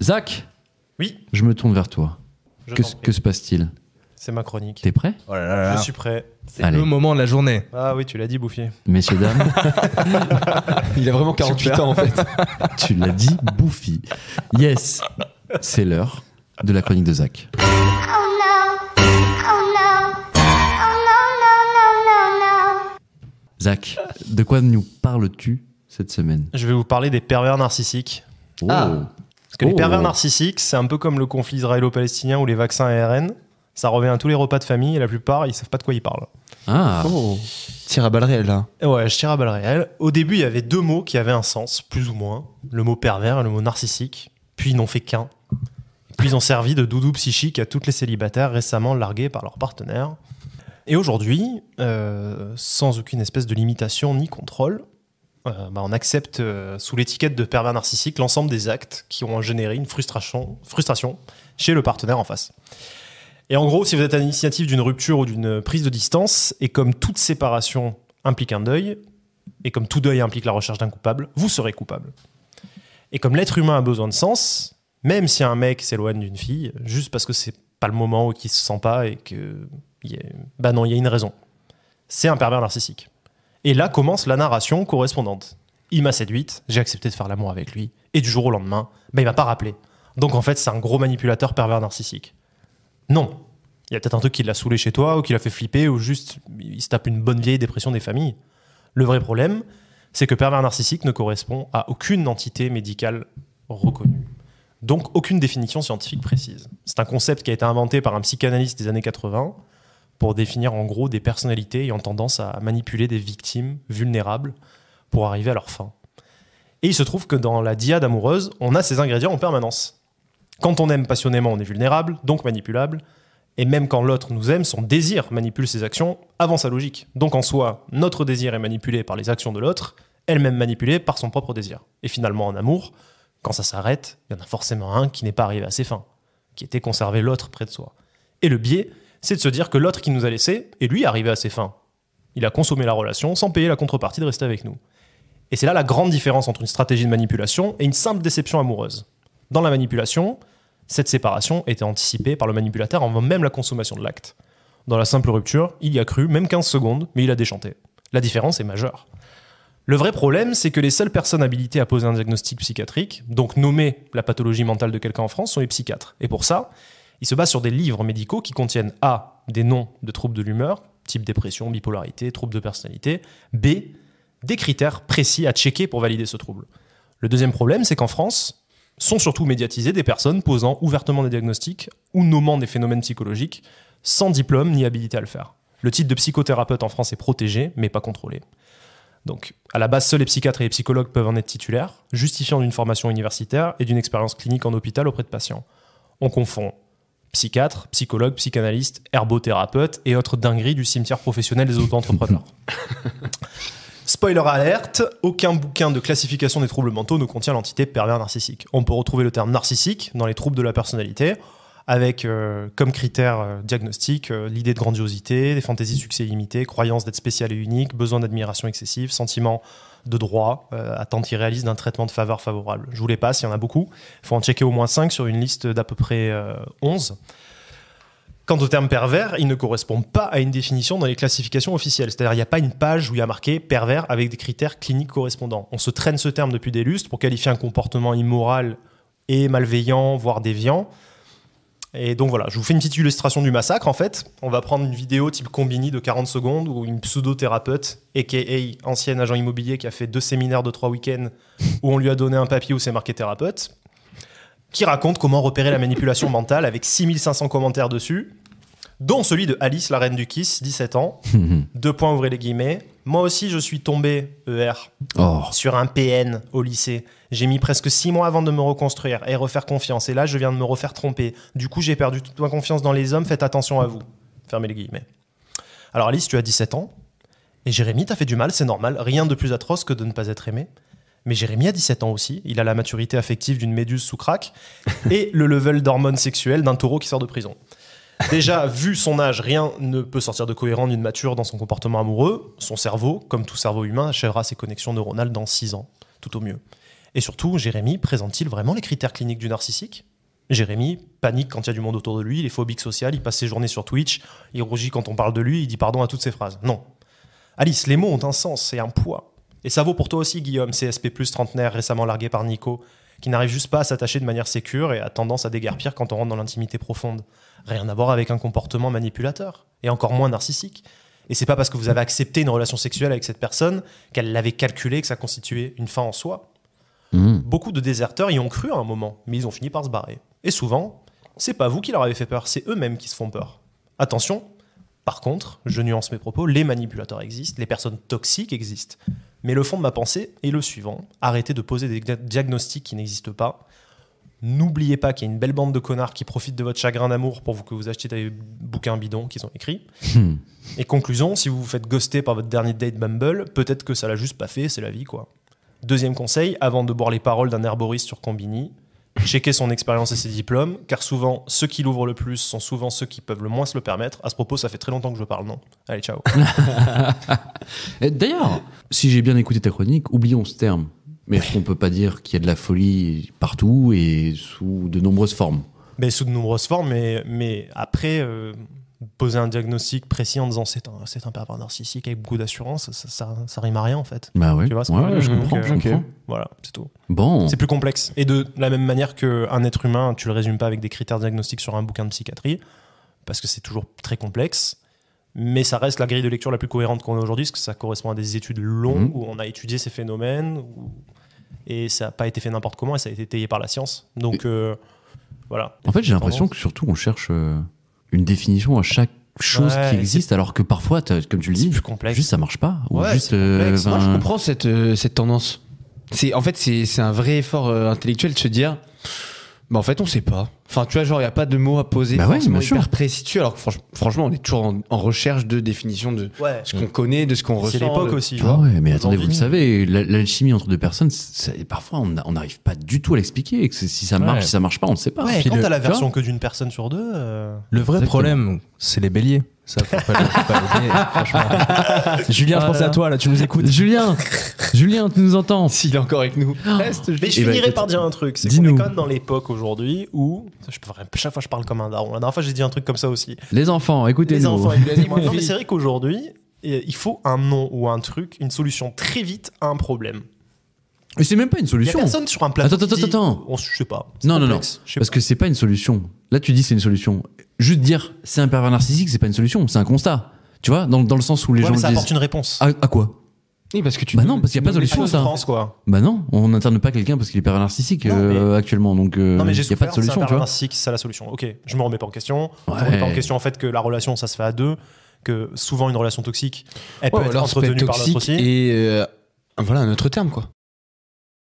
Zach, Oui, je me tourne vers toi. je t'en prie. Que se passe-t-il? C'est ma chronique. T'es prêt? Oh là là là. Je suis prêt. C'est Allez. le moment de la journée. Ah oui, tu l'as dit, Bouffier. Messieurs, dames, Il a vraiment 48 ans en fait. tu l'as dit, Bouffi. Yes, c'est l'heure de la chronique de Zach. Oh no. Oh no. Oh no, no, no, no, no. Zach, de quoi nous parles-tu cette semaine? Je vais vous parler des pervers narcissiques. Oh. Parce que les pervers narcissiques, c'est un peu comme le conflit israélo-palestinien ou les vaccins ARN. Ça revient à tous les repas de famille et la plupart, ils savent pas de quoi ils parlent. Ah, Oh. Tire à balles réelles là. Et ouais, je tire à balles réelles. Au début, il y avait deux mots qui avaient un sens, plus ou moins. Le mot pervers et le mot narcissique. Puis ils n'ont fait qu'un. Puis ils ont servi de doudou psychique à toutes les célibataires récemment largués par leurs partenaires. Et aujourd'hui, sans aucune espèce de limitation ni contrôle, on accepte sous l'étiquette de pervers narcissique l'ensemble des actes qui ont généré une frustration chez le partenaire en face. Et en gros, si vous êtes à l'initiative d'une rupture ou d'une prise de distance, et comme toute séparation implique un deuil, et comme tout deuil implique la recherche d'un coupable, vous serez coupable. Et comme l'être humain a besoin de sens, même si un mec s'éloigne d'une fille, juste parce que c'est pas le moment où il se sent pas et que il y a une raison. C'est un pervers narcissique. Et là commence la narration correspondante. Il m'a séduite, j'ai accepté de faire l'amour avec lui, et du jour au lendemain, il m'a pas rappelé. Donc en fait, c'est un gros manipulateur pervers narcissique. Non. Il y a peut-être un truc qui l'a saoulé chez toi, ou qui l'a fait flipper, ou juste il se tape une bonne vieille dépression des familles. Le vrai problème, c'est que pervers narcissique ne correspond à aucune entité médicale reconnue. Donc aucune définition scientifique précise. C'est un concept qui a été inventé par un psychanalyste des années 80 pour définir en gros des personnalités ayant tendance à manipuler des victimes vulnérables pour arriver à leur fin. Et il se trouve que dans la dyade amoureuse, on a ces ingrédients en permanence. Quand on aime passionnément, on est vulnérable, donc manipulable. Et même quand l'autre nous aime, son désir manipule ses actions avant sa logique. Donc en soi, notre désir est manipulé par les actions de l'autre, elle-même manipulée par son propre désir. Et finalement, en amour, quand ça s'arrête, il y en a forcément un qui n'est pas arrivé à ses fins, qui était conserver l'autre près de soi. Et le biais, c'est de se dire que l'autre qui nous a laissés est lui arrivé à ses fins. Il a consommé la relation sans payer la contrepartie de rester avec nous. Et c'est là la grande différence entre une stratégie de manipulation et une simple déception amoureuse. Dans la manipulation, cette séparation était anticipée par le manipulateur avant même la consommation de l'acte. Dans la simple rupture, il y a cru, même 15 secondes, mais il a déchanté. La différence est majeure. Le vrai problème, c'est que les seules personnes habilitées à poser un diagnostic psychiatrique, donc nommer la pathologie mentale de quelqu'un en France, sont les psychiatres. Et pour ça, ils se basent sur des livres médicaux qui contiennent A, des noms de troubles de l'humeur, type dépression, bipolarité, troubles de personnalité, B, des critères précis à checker pour valider ce trouble. Le deuxième problème, c'est qu'en France, sont surtout médiatisées des personnes posant ouvertement des diagnostics ou nommant des phénomènes psychologiques sans diplôme ni habilité à le faire. Le titre de psychothérapeute en France est protégé, mais pas contrôlé. Donc, à la base, seuls les psychiatres et les psychologues peuvent en être titulaires, justifiant d'une formation universitaire et d'une expérience clinique en hôpital auprès de patients. On confond psychiatre, psychologue, psychanalyste, herbothérapeute et autres dingueries du cimetière professionnel des auto-entrepreneurs. Spoiler alerte, aucun bouquin de classification des troubles mentaux ne contient l'entité pervers narcissique. On peut retrouver le terme narcissique dans les troubles de la personnalité, avec comme critère diagnostic l'idée de grandiosité, des fantaisies de succès illimité, croyance d'être spécial et unique, besoin d'admiration excessive, sentiment de droit, attente irréaliste d'un traitement de faveur favorable. Je vous les passe, il y en a beaucoup. Il faut en checker au moins 5 sur une liste d'à peu près 11. Quant au terme pervers, il ne correspond pas à une définition dans les classifications officielles. C'est-à-dire qu'il n'y a pas une page où il y a marqué pervers avec des critères cliniques correspondants. On se traîne ce terme depuis des lustres pour qualifier un comportement immoral et malveillant, voire déviant. Et donc voilà, je vous fais une petite illustration du massacre en fait. On va prendre une vidéo type Combini de 40 secondes où une pseudo-thérapeute, a.k.a. ancienne agent immobilier qui a fait 2 séminaires de 3 week-ends où on lui a donné un papier où c'est marqué thérapeute, qui raconte comment repérer la manipulation mentale avec 6500 commentaires dessus, dont celui de Alice, la reine du Kiss, 17 ans. 2 points, ouvrez les guillemets. Moi aussi, je suis tombé, sur un PN au lycée. J'ai mis presque 6 mois avant de me reconstruire et refaire confiance. Et là, je viens de me refaire tromper. Du coup, j'ai perdu toute ma confiance dans les hommes. Faites attention à vous. Fermez les guillemets. Alors Alice, tu as 17 ans. Et Jérémy, t'as fait du mal, c'est normal. Rien de plus atroce que de ne pas être aimé. Mais Jérémy a 17 ans aussi. Il a la maturité affective d'une méduse sous crack et le level d'hormones sexuelles d'un taureau qui sort de prison. Déjà, vu son âge, rien ne peut sortir de cohérent d'une mature dans son comportement amoureux. Son cerveau, comme tout cerveau humain, achèvera ses connexions neuronales dans 6 ans, tout au mieux. Et surtout, Jérémy présente-t-il vraiment les critères cliniques du narcissique ? Jérémy panique quand il y a du monde autour de lui, il est phobique social, il passe ses journées sur Twitch, il rougit quand on parle de lui, il dit pardon à toutes ses phrases. Non. Alice, les mots ont un sens et un poids. Et ça vaut pour toi aussi, Guillaume, CSP+, trentenaire, récemment largué par Nico, qui n'arrive juste pas à s'attacher de manière sécure et a tendance à déguerpir quand on rentre dans l'intimité profonde. Rien à voir avec un comportement manipulateur, et encore moins narcissique. Et c'est pas parce que vous avez accepté une relation sexuelle avec cette personne qu'elle l'avait calculé, que ça constituait une fin en soi. Beaucoup de déserteurs y ont cru à un moment, mais ils ont fini par se barrer. Et souvent, c'est pas vous qui leur avez fait peur, c'est eux-mêmes qui se font peur. Attention, par contre, je nuance mes propos, les manipulateurs existent, les personnes toxiques existent. Mais le fond de ma pensée est le suivant. Arrêtez de poser des diagnostics qui n'existent pas. N'oubliez pas qu'il y a une belle bande de connards qui profitent de votre chagrin d'amour pour que vous achetiez des bouquins bidons qu'ils ont écrits. Et conclusion, si vous vous faites ghoster par votre dernier date Bumble, peut-être que ça l'a juste pas fait, c'est la vie quoi. Deuxième conseil, avant de boire les paroles d'un herboriste sur Combini, checkez son expérience et ses diplômes, car souvent, ceux qui l'ouvrent le plus sont souvent ceux qui peuvent le moins se le permettre. À ce propos, ça fait très longtemps que je parle, non ? Allez, ciao. Et d'ailleurs, si j'ai bien écouté ta chronique, oublions ce terme. Mais est-ce qu'on peut pas dire qu'il y a de la folie partout et sous de nombreuses formes ? Mais sous de nombreuses formes, mais après, poser un diagnostic précis en disant c'est un pervers narcissique avec beaucoup d'assurance, ça rime à rien en fait. Bah ouais, Tu vois ce que je veux ouais, dire ? je comprends, Donc, je comprends. Voilà, c'est tout. Bon, C'est plus complexe. Et de la même manière qu'un être humain, tu le résumes pas avec des critères diagnostiques sur un bouquin de psychiatrie, parce que c'est toujours très complexe, mais ça reste la grille de lecture la plus cohérente qu'on a aujourd'hui, parce que ça correspond à des études longues où on a étudié ces phénomènes, et ça n'a pas été fait n'importe comment, et ça a été étayé par la science. Donc voilà. en fait, j'ai l'impression que surtout on cherche une définition à chaque chose Ouais, qui existe, alors que parfois, comme tu le C'est dis, plus complexe. juste ça marche pas. Ou Ouais, juste, c'est complexe. Moi, je ben, comprends cette tendance. En fait, c'est un vrai effort intellectuel de se dire, bah, en fait, on sait pas. Enfin, tu vois, genre, il n'y a pas de mots à poser Bah ouais, forcément bien sûr. hyper précis dessus, alors que franchement, on est toujours en recherche de définition de Ouais. ce qu'on connaît, de ce qu'on ressent. C'est l'époque de- aussi. tu Ah vois. ouais, mais attendez, vous le Aujourd'hui. savez, l'alchimie entre deux personnes, parfois on n'arrive pas du tout à l'expliquer. Et que si ça marche, Ouais. si ça marche pas, on ne sait pas. Ouais, Puis quand t'as la tu vois version que d'une personne sur deux. Le vrai Exactement. problème, c'est les béliers. Ça, faut pas l'oublier, franchement. Julien, je pensais à toi, là, tu nous écoutes. Julien, tu nous entends ? S'il est encore avec nous. Reste, Mais je Eh ben, finirai écoute, par dire un truc, c'est qu'on dis-nous. est quand même dans l'époque aujourd'hui où, chaque fois je parle comme un daron, la dernière fois j'ai dit un truc comme ça aussi. Les enfants, écoutez-nous. Les enfants, écoutez-moi. Non mais c'est vrai qu'aujourd'hui, il faut un nom ou un truc, une solution très vite à un problème. Mais c'est même pas une Il y a solution. personne sur un plateau Attends, qui dit, attends. je sais pas. c'est Non, complexe, je sais parce pas. que c'est pas une solution. Là, tu dis c'est une solution. Juste dire c'est un pervers narcissique, c'est pas une solution, c'est un constat. Tu vois, dans le sens où les Ouais, gens mais ça disent. apporte une réponse. À quoi ? Oui, parce que tu. Bah non, parce qu'il y a pas de À solution, cause de ça. France, quoi. Bah non, on n'interne pas quelqu'un parce qu'il est pervers narcissique Non, mais- actuellement, donc Non mais j'ai il y a pas souffert, de c'est un solution, tu pervers vois. narcissique, c'est ça la solution. Ok, je me remets pas en question. Je Ouais. me remets pas en question en fait que la relation ça se fait à deux, que souvent une relation toxique, elle peut Ouais, être alors ça peut entretenue être par l'autre toxique aussi. et voilà un autre terme quoi.